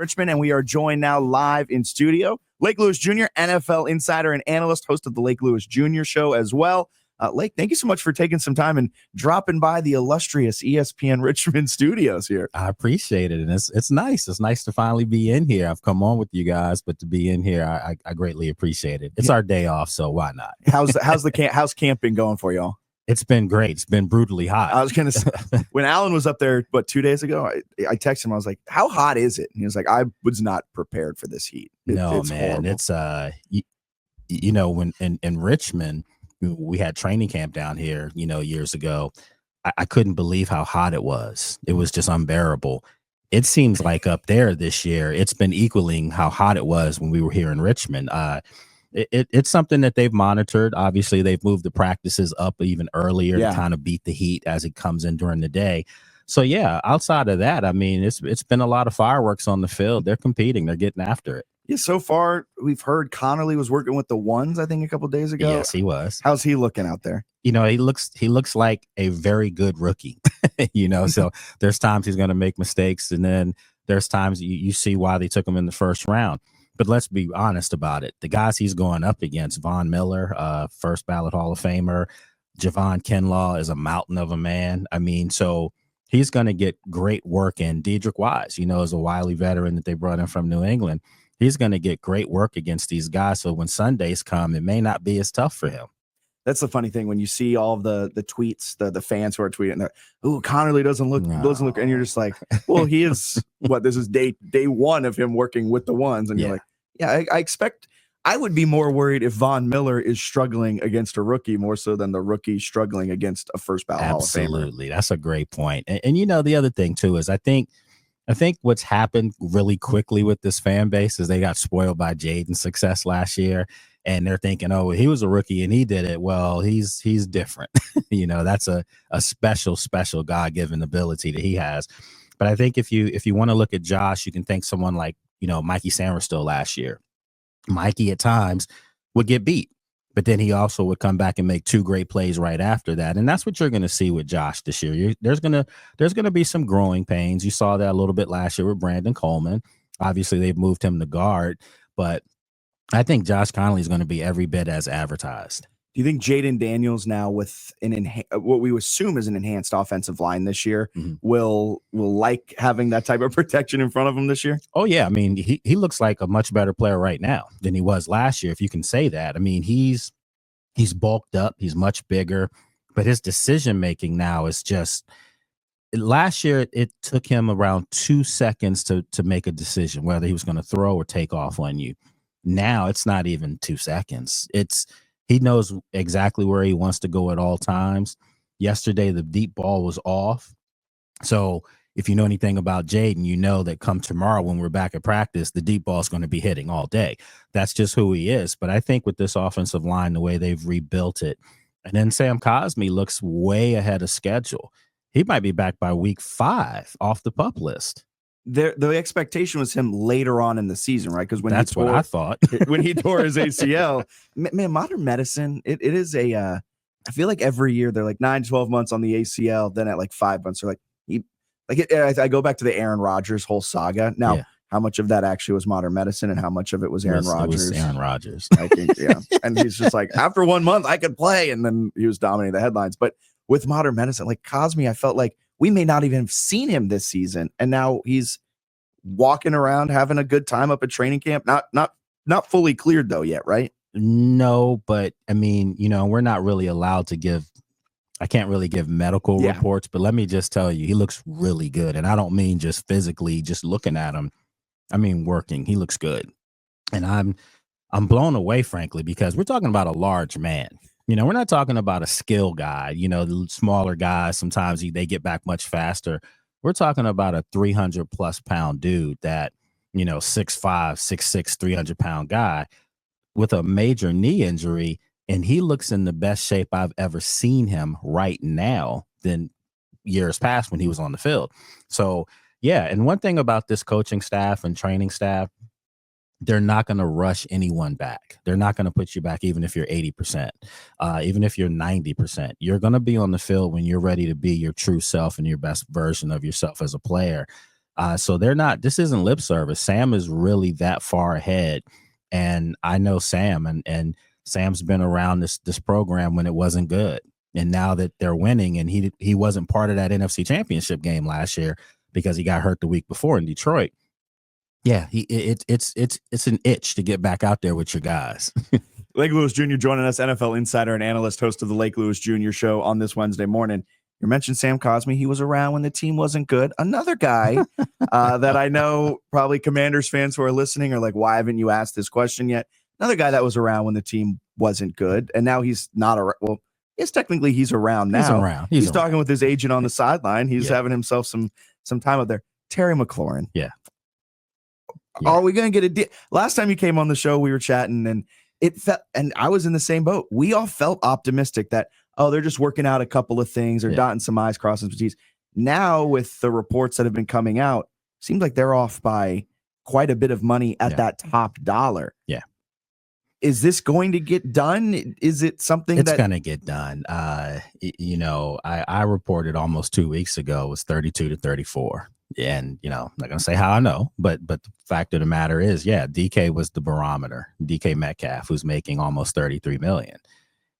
Richmond, and we are joined now live in studio. Lake Lewis Jr., NFL insider and analyst, host of the Lake Lewis Jr. show as well. Lake, thank you so much for taking some time and dropping by the illustrious ESPN Richmond studios here. I appreciate it, and it's nice. It's nice to finally be in here. I've come on with you guys, but to be in here, I greatly appreciate it. It's our day off, so why not? How's camping going for y'all? It's been great. It's been brutally hot. I was gonna say, when Alan was up there, 2 days ago, I texted him. I was like, "How hot is it?" And he was like, "I was not prepared for this heat." It's man, horrible. It's you know, when in Richmond, we had training camp down here, years ago. I couldn't believe how hot it was. It was just unbearable. It seems like up there this year, it's been equaling how hot it was when we were here in Richmond. It's something that they've monitored. Obviously, they've moved the practices up even earlier to kind of beat the heat as it comes in during the day. So, yeah, outside of that, I mean, it's been a lot of fireworks on the field. They're competing. They're getting after it. Yeah, so far, we've heard Connolly was working with the ones, I think, a couple of days ago. Yes, he was. How's he looking out there? He looks like a very good rookie, so there's times he's going to make mistakes, and then there's times you see why they took him in the first round. But let's be honest about it. The guys he's going up against, Von Miller, first ballot Hall of Famer, Javon Kinlaw is a mountain of a man. I mean, so he's going to get great work in. Dedrick Wise, is a wily veteran that they brought in from New England. He's going to get great work against these guys. So when Sundays come, it may not be as tough for him. That's the funny thing when you see all of the tweets, the fans who are tweeting, "Oh, Connerly doesn't look," and you're just like, "Well, he is." This is day one of him working with the ones, and you're like, "Yeah, I expect." I would be more worried if Von Miller is struggling against a rookie more so than the rookie struggling against a first ballot Hall of Famer. Absolutely, that's a great point. And the other thing too is I think what's happened really quickly with this fan base is they got spoiled by Jaden's success last year. And they're thinking, oh, he was a rookie and he did it. Well, he's different. That's a special God-given ability that he has. But I think if you want to look at Josh, you can think someone like, Mikey Samerstill last year. Mikey at times would get beat, but then he also would come back and make two great plays right after that. And that's what you're going to see with Josh this year. There's going to be some growing pains. You saw that a little bit last year with Brandon Coleman. Obviously, they've moved him to guard, but I think Josh Connolly is going to be every bit as advertised. Do you think Jaden Daniels now with what we assume is an enhanced offensive line this year will like having that type of protection in front of him this year? Oh, yeah. I mean, he looks like a much better player right now than he was last year, if you can say that. I mean, he's bulked up. He's much bigger, but his decision-making now is just – last year, it took him around 2 seconds to make a decision, whether he was going to throw or take off on you. Now it's not even 2 seconds. He knows exactly where he wants to go at all times. Yesterday, the deep ball was off. So if you know anything about Jaden, you know that come tomorrow when we're back at practice, the deep ball is going to be hitting all day. That's just who he is. But I think with this offensive line, the way they've rebuilt it, and then Sam Cosmi looks way ahead of schedule. He might be back by week 5 off the PUP list. The expectation was him later on in the season, right? Because that's what I thought. When he tore his ACL, man, modern medicine, it is I feel like every year they're like 9-12 months on the ACL, then at like 5 months, they're like, I go back to the Aaron Rodgers whole saga. Now, how much of that actually was modern medicine and how much of it was Aaron Rodgers? It was Aaron Rodgers. I think, yeah. And he's just like, after 1 month, I could play. And then he was dominating the headlines. But with modern medicine, like Cosmi, I felt like we may not even have seen him this season. And now he's walking around having a good time up at training camp. Not fully cleared though yet, right? No, but I mean, we're not really allowed to I can't really give medical reports, but let me just tell you, he looks really good. And I don't mean just physically, just looking at him. I mean, working, he looks good. And I'm blown away, frankly, because we're talking about a large man. We're not talking about a skill guy. The smaller guys, sometimes they get back much faster. We're talking about a 300+ pound dude that, 6'5", 6'6", 300-pound guy with a major knee injury. And he looks in the best shape I've ever seen him right now than years past when he was on the field. So, yeah. And one thing about this coaching staff and training staff, they're not going to rush anyone back. They're not going to put you back even if you're 80%, even if you're 90%. You're going to be on the field when you're ready to be your true self and your best version of yourself as a player. So this isn't lip service. Sam is really that far ahead. And I know Sam, and Sam's been around this program when it wasn't good. And now that they're winning, and he wasn't part of that NFC Championship game last year because he got hurt the week before in Detroit. Yeah, it's an itch to get back out there with your guys. Lake Lewis Jr. joining us, NFL insider and analyst, host of the Lake Lewis Jr. Show on this Wednesday morning. You mentioned Sam Cosmi. He was around when the team wasn't good. Another guy that I know probably Commanders fans who are listening are like, why haven't you asked this question yet? Another guy that was around when the team wasn't good, and now he's not around. Well, yes, technically he's around now. He's around. Talking with his agent on the sideline. He's having himself some time up there. Terry McLaurin. Yeah. Are we going to get a deal? Last time you came on the show, we were chatting, and it felt, and I was in the same boat. We all felt optimistic that, they're just working out a couple of things or dotting some I's, crossing some T's. Now, with the reports that have been coming out, seems like they're off by quite a bit of money at that top dollar. Yeah. Is this going to get done? Is it something it's going to get done? I reported almost 2 weeks ago it was 32 to 34. And, I'm not going to say how I know, but the fact of the matter is, DK was the barometer. DK Metcalf, who's making almost $33 million.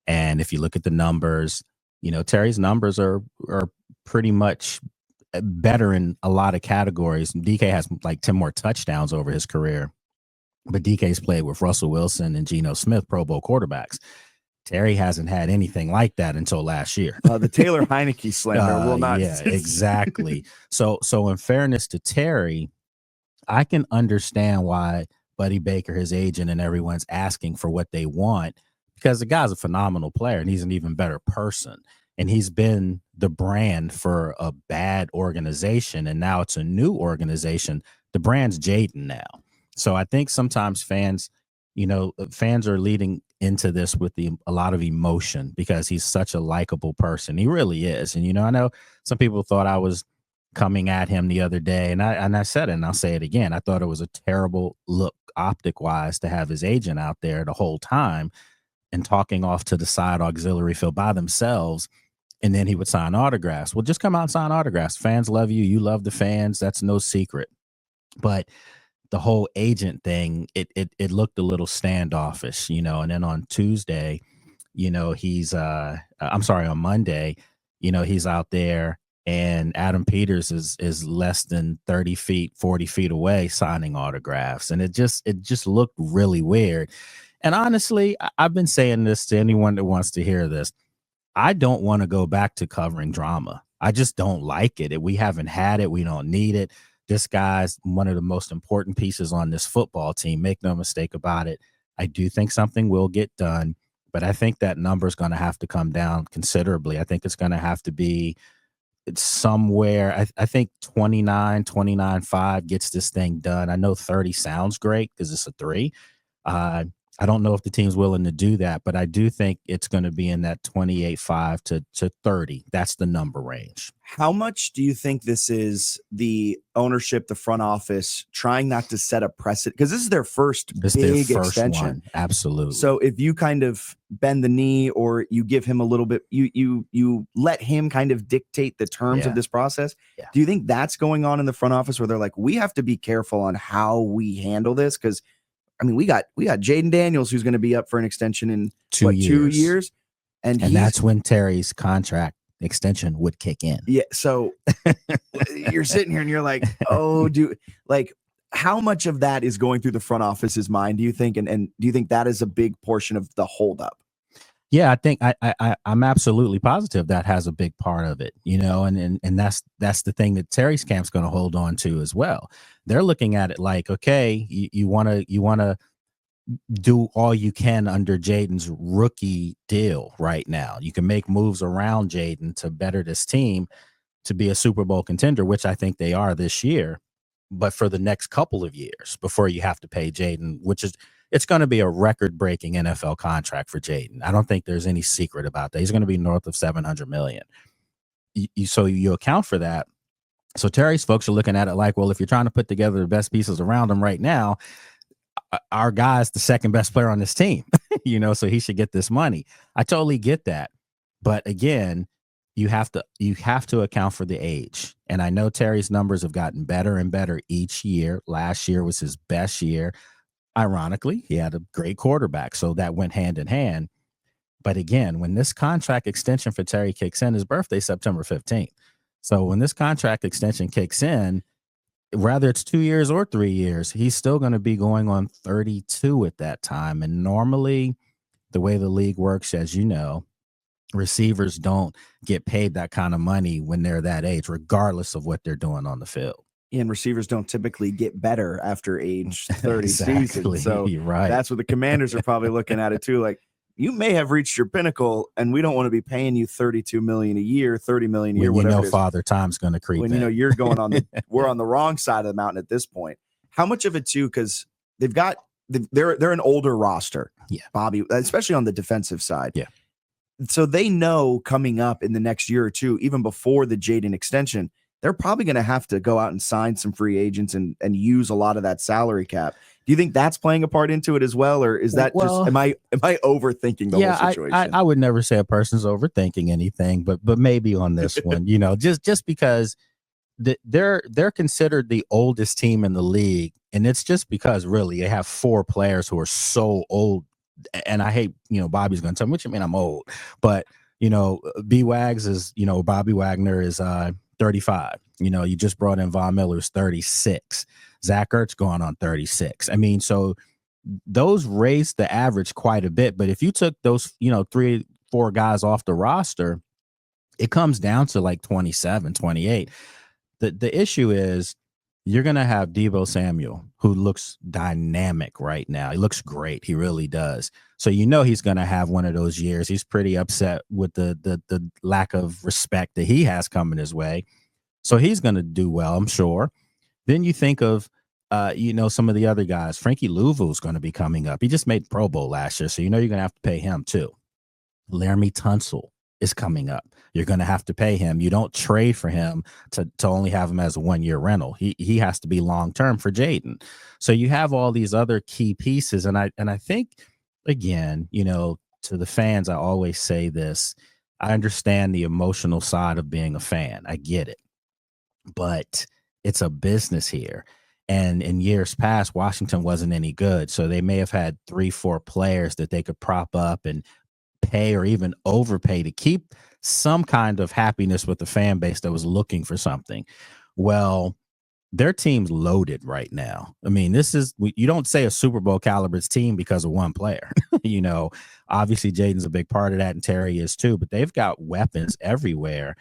And if you look at the numbers, Terry's numbers are pretty much better in a lot of categories. DK has like 10 more touchdowns over his career, but DK's played with Russell Wilson and Geno Smith, Pro Bowl quarterbacks. Terry hasn't had anything like that until last year. The Taylor Heineke slander will not. Yeah, exactly. So in fairness to Terry, I can understand why Buddy Baker, his agent, and everyone's asking for what they want, because the guy's a phenomenal player and he's an even better person. And he's been the brand for a bad organization, and now it's a new organization. The brand's Jaden now. So I think sometimes fans are leading into this with a lot of emotion because he's such a likable person. He really is. And, I know some people thought I was coming at him the other day, and I said it, and I'll say it again. I thought it was a terrible look optic wise to have his agent out there the whole time and talking off to the side auxiliary field by themselves. And then he would sign autographs. Well, just come out and sign autographs. Fans love you. You love the fans. That's no secret. But the whole agent thing, it looked a little standoffish, and then on Tuesday, on Monday, he's out there and Adam Peters is less than 30 feet, 40 feet away signing autographs. And it just looked really weird. And honestly, I've been saying this to anyone that wants to hear this. I don't want to go back to covering drama. I just don't like it. We haven't had it. We don't need it. This guy's one of the most important pieces on this football team. Make no mistake about it. I do think something will get done, but I think that number is going to have to come down considerably. I think it's going to have to be somewhere. I think 29.5 gets this thing done. I know 30 sounds great because it's a 3. I don't know if the team's willing to do that, but I do think it's going to be in that 28.5 to 30. That's the number range. How much do you think this is the ownership, the front office, trying not to set a precedent? Because this is their first big extension. One. Absolutely. So if you kind of bend the knee or you give him a little bit, you let him kind of dictate the terms of this process. Yeah. Do you think that's going on in the front office where they're like, we have to be careful on how we handle this? Because we got Jaden Daniels, who's going to be up for an extension in 2 years. And that's when Terry's contract extension would kick in. Yeah. So you're sitting here and you're like, how much of that is going through the front office's mind, do you think? And do you think that is a big portion of the holdup? Yeah, I think I'm absolutely positive that has a big part of it, and that's the thing that Terry's camp's going to hold on to as well. They're looking at it like, okay, you want to do all you can under Jaden's rookie deal right now. You can make moves around Jaden to better this team to be a Super Bowl contender, which I think they are this year, but for the next couple of years before you have to pay Jaden, it's going to be a record-breaking NFL contract for Jaden. I don't think there's any secret about that. He's going to be north of $700 million. So you account for that. So Terry's folks are looking at it like, well, if you're trying to put together the best pieces around him right now, our guy's the second best player on this team, so he should get this money. I totally get that. But again, you have to account for the age. And I know Terry's numbers have gotten better and better each year. Last year was his best year. Ironically, he had a great quarterback, so that went hand in hand. But again, when this contract extension for Terry kicks in, his birthday September 15th. So when this contract extension kicks in, whether it's 2 years or 3 years, he's still going to be going on 32 at that time. And normally, the way the league works, as you know, receivers don't get paid that kind of money when they're that age, regardless of what they're doing on the field. And receivers don't typically get better after age 30 season. So right. That's what the Commanders are probably looking at it too. Like, you may have reached your pinnacle, and we don't want to be paying you $32 million a year, $30 million a year, when whatever. Father Time's going to creep when in. You know you're going on we're on the wrong side of the mountain at this point. How much of it too? Because they're an older roster. Yeah, Bobby, especially on the defensive side. Yeah. So they know coming up in the next year or two, even before the Jaden extension, they're probably going to have to go out and sign some free agents and use a lot of that salary cap. Do you think that's playing a part into it as well? Or is that just, am I overthinking the whole situation? I would never say a person's overthinking anything, but maybe on this one, just because they're considered the oldest team in the league. And it's just because really they have 4 players who are so old. And I hate, Bobby's going to tell me, what you mean I'm old? But, B-Wags is, Bobby Wagner is 35. You just brought in Von Miller's 36. Zach Ertz going on 36. I mean, so those raised the average quite a bit. But if you took those, 3-4 guys off the roster, it comes down to like 27, 28. The issue is you're going to have Deebo Samuel, who looks dynamic right now. He looks great. He really does. So he's going to have one of those years. He's pretty upset with the lack of respect that he has coming his way. So he's going to do well, I'm sure. Then you think of, some of the other guys. Frankie Louvu's going to be coming up. He just made Pro Bowl last year, so you're going to have to pay him too. Laramie Tunsil is coming up. You're going to have to pay him. You don't trade for him to only have him as a 1-year rental. He has to be long-term for Jaden. So you have all these other key pieces. And I think, again, to the fans, I always say this. I understand the emotional side of being a fan. I get it. But it's a business here. And in years past, Washington wasn't any good. So they may have had 3-4 players that they could prop up and pay or even overpay to keep some kind of happiness with the fan base that was looking for something. Well, their team's loaded right now. I mean, you don't say a Super Bowl caliber's team because of one player. Obviously Jaden's a big part of that, and Terry is too, but they've got weapons everywhere.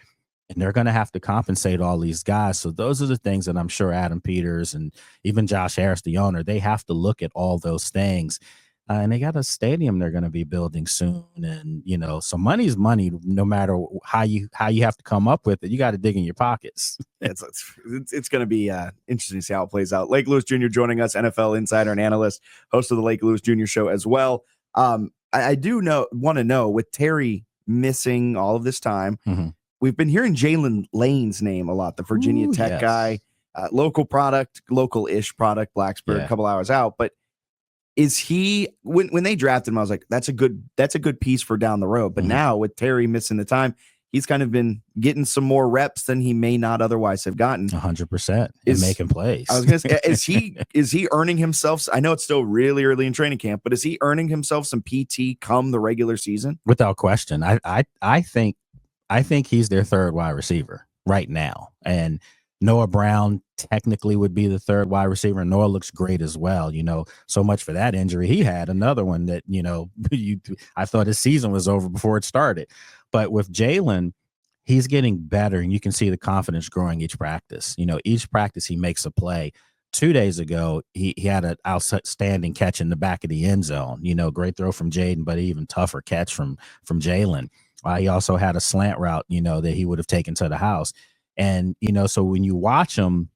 And they're going to have to compensate all these guys. So those are the things that I'm sure Adam Peters and even Josh Harris, the owner, they have to look at all those things. And they got a stadium they're going to be building soon. And, so money's money, no matter how you have to come up with it. You got to dig in your pockets. It's going to be interesting to see how it plays out. Lake Lewis Jr. joining us, NFL insider and analyst, host of the Lake Lewis Jr. show as well. I do want to know, with Terry missing all of this time, we've been hearing Jalen Lane's name a lot, the Virginia Tech guy, local-ish product, Blacksburg, a couple hours out. But is he, when they drafted him, I was like, that's a good piece for down the road. But now with Terry missing the time, he's kind of been getting some more reps than he may not otherwise have gotten. 100% and making plays. I was going to say, is he earning himself? I know it's still really early in training camp, but is he earning himself some PT come the regular season? Without question. I think he's their third wide receiver right now. And Noah Brown technically would be the third wide receiver. Noah looks great as well. So much for that injury. He had another one that, I thought his season was over before it started. But with Jalen, he's getting better, and you can see the confidence growing each practice. Each practice he makes a play. 2 days ago, he had an outstanding catch in the back of the end zone. Great throw from Jaden, but even tougher catch from Jalen. He also had a slant route, that he would have taken to the house. And, so when you watch him,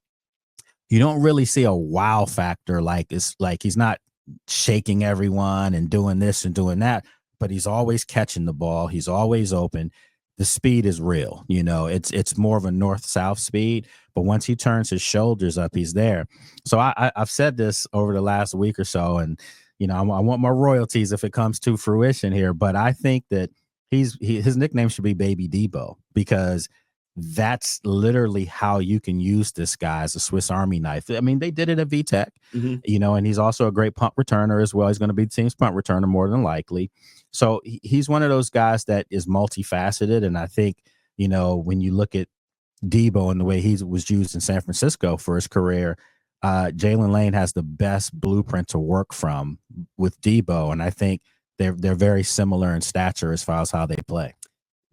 you don't really see a wow factor. It's like he's not shaking everyone and doing this and doing that, but he's always catching the ball. He's always open. The speed is real. It's more of a north-south speed, but once he turns his shoulders up, he's there. So I've said this over the last week or so, and, I want my royalties if it comes to fruition here, but I think that his nickname should be Baby Debo, because that's literally how you can use this guy as a Swiss Army knife. I mean, they did it at VTech, and he's also a great punt returner as well. He's going to be the team's punt returner more than likely. So he's one of those guys that is multifaceted. And I think, when you look at Debo and the way he was used in San Francisco for his career, Jalen Lane has the best blueprint to work from with Debo. And I think they're very similar in stature as far as how they play.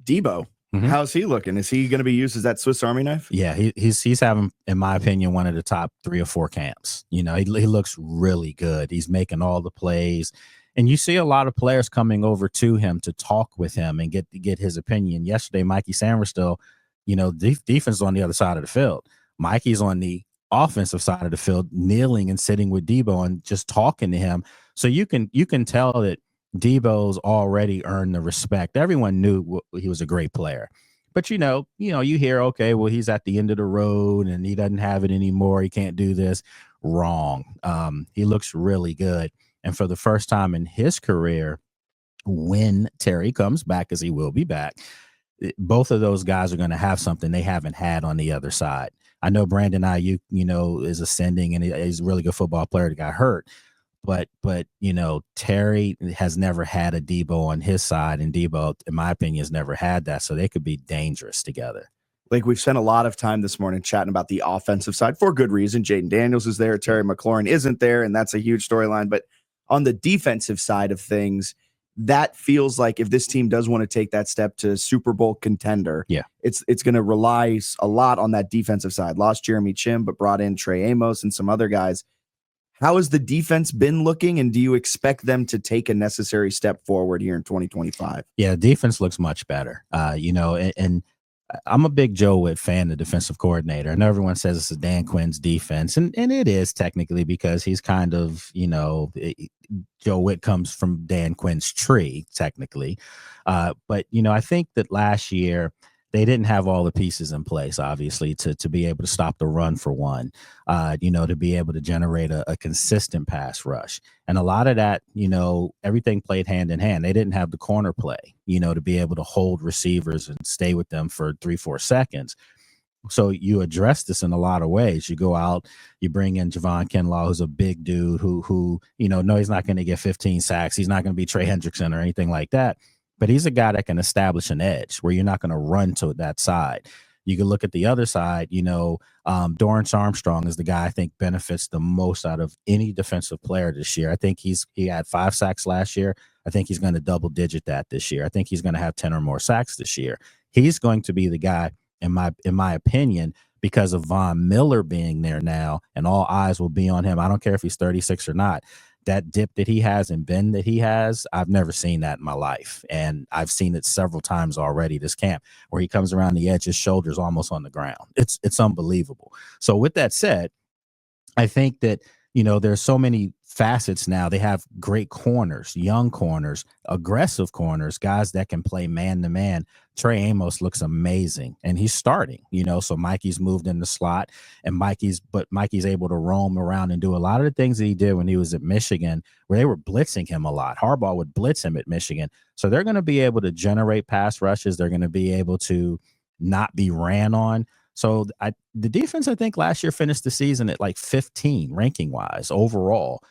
Debo. How's he looking? Is he going to be used as that Swiss Army knife? Yeah, he's having, in my opinion, one of the top 3 or 4 camps. He looks really good. He's making all the plays, and you see a lot of players coming over to him to talk with him and get his opinion. Yesterday, Mikey Sammerstill, defense on the other side of the field. Mikey's on the offensive side of the field, kneeling and sitting with Debo and just talking to him. So you can tell that Debo's already earned the respect. Everyone knew he was a great player, but you hear, okay, well, he's at the end of the road and he doesn't have it anymore. He can't do this. Wrong. He looks really good. And for the first time in his career, when Terry comes back, as he will be back, both of those guys are going to have something they haven't had on the other side. I know Brandon Ayuk, is ascending and he's a really good football player that got hurt. But Terry has never had a Debo on his side, and Debo, in my opinion, has never had that. So they could be dangerous together. Like, we've spent a lot of time this morning chatting about the offensive side for good reason. Jaden Daniels is there, Terry McLaurin isn't there, and that's a huge storyline. But on the defensive side of things, that feels like if this team does want to take that step to Super Bowl contender, it's going to rely a lot on that defensive side. Lost Jeremy Chim, but brought in Trey Amos and some other guys. How has the defense been looking, and do you expect them to take a necessary step forward here in 2025? Yeah, defense looks much better. And I'm a big Joe Witt fan, the defensive coordinator, and everyone says it's a Dan Quinn's defense, and it is technically because he's kind of, Joe Witt comes from Dan Quinn's tree, technically. But I think that last year they didn't have all the pieces in place, obviously, to be able to stop the run for one, to be able to generate a consistent pass rush. And a lot of that, everything played hand in hand. They didn't have the corner play, to be able to hold receivers and stay with them for 3-4 seconds. So you address this in a lot of ways. You go out, you bring in Javon Kinlaw, who's a big dude who no, he's not going to get 15 sacks. He's not going to be Trey Hendrickson or anything like that. But he's a guy that can establish an edge where you're not going to run to that side. You can look at the other side, Dorrance Armstrong is the guy I think benefits the most out of any defensive player this year. I think he had 5 sacks last year. I think he's going to double digit that this year. I think he's going to have 10 or more sacks this year. He's going to be the guy, in my opinion, because of Von Miller being there now, and all eyes will be on him. I don't care if he's 36 or not. That dip that he has and bend that he has, I've never seen that in my life. And I've seen it several times already this camp where he comes around the edge, his shoulders almost on the ground. It's unbelievable. So with that said, I think that, there's so many facets now. They have great corners, young corners, aggressive corners, guys that can play man to man. Trey Amos looks amazing, and he's starting, so Mikey's moved in the slot, and Mikey's able to roam around and do a lot of the things that he did when he was at Michigan, where they were blitzing him a lot. Harbaugh would blitz him at Michigan. So they're going to be able to generate pass rushes. They're going to be able to not be ran on. So the defense, I think last year finished the season at like 15 ranking wise overall.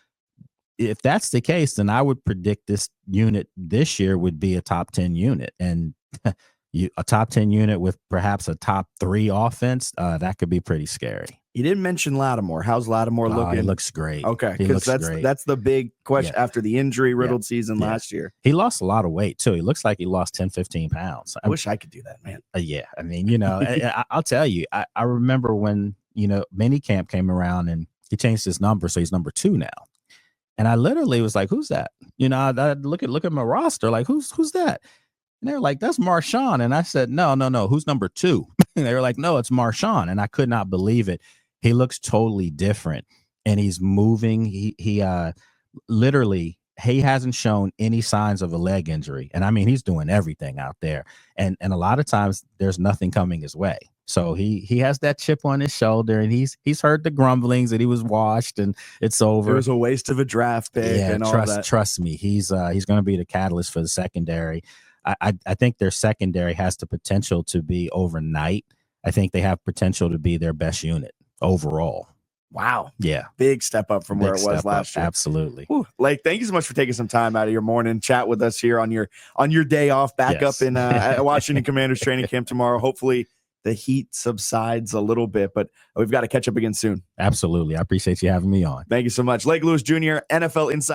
If that's the case, then I would predict this unit this year would be a top 10 unit, and a top 10 unit with perhaps a top 3 offense. That could be pretty scary. You didn't mention Lattimore. How's Lattimore looking? He looks great. Okay, because that's the big question after the injury-riddled season last year. He lost a lot of weight, too. He looks like he lost 10, 15 pounds. I wish I could do that, man. Yeah, I mean, I'll tell you, I remember when, minicamp came around and he changed his number, so he's number 2 now. And I literally was like, who's that? I look at my roster, like, who's that? And they were like, that's Marshawn. And I said, no, who's number 2? And they were like, no, it's Marshawn. And I could not believe it. He looks totally different, and he's moving. He literally, he hasn't shown any signs of a leg injury. And I mean, he's doing everything out there. And a lot of times there's nothing coming his way. So he has that chip on his shoulder, and he's heard the grumblings that he was washed and it's over. It was a waste of a draft pick and all that. Trust me, he's going to be the catalyst for the secondary. I think their secondary has the potential to be overnight I think they have potential to be their best unit overall. Wow. Yeah. Big step up from where it was last year. Absolutely. Whew. Lake, thank you so much for taking some time out of your morning, chat with us here on your day off, back up in Washington Commanders training camp tomorrow. Hopefully the heat subsides a little bit, but we've got to catch up again soon. Absolutely. I appreciate you having me on. Thank you so much. Lake Lewis Jr., NFL Insider.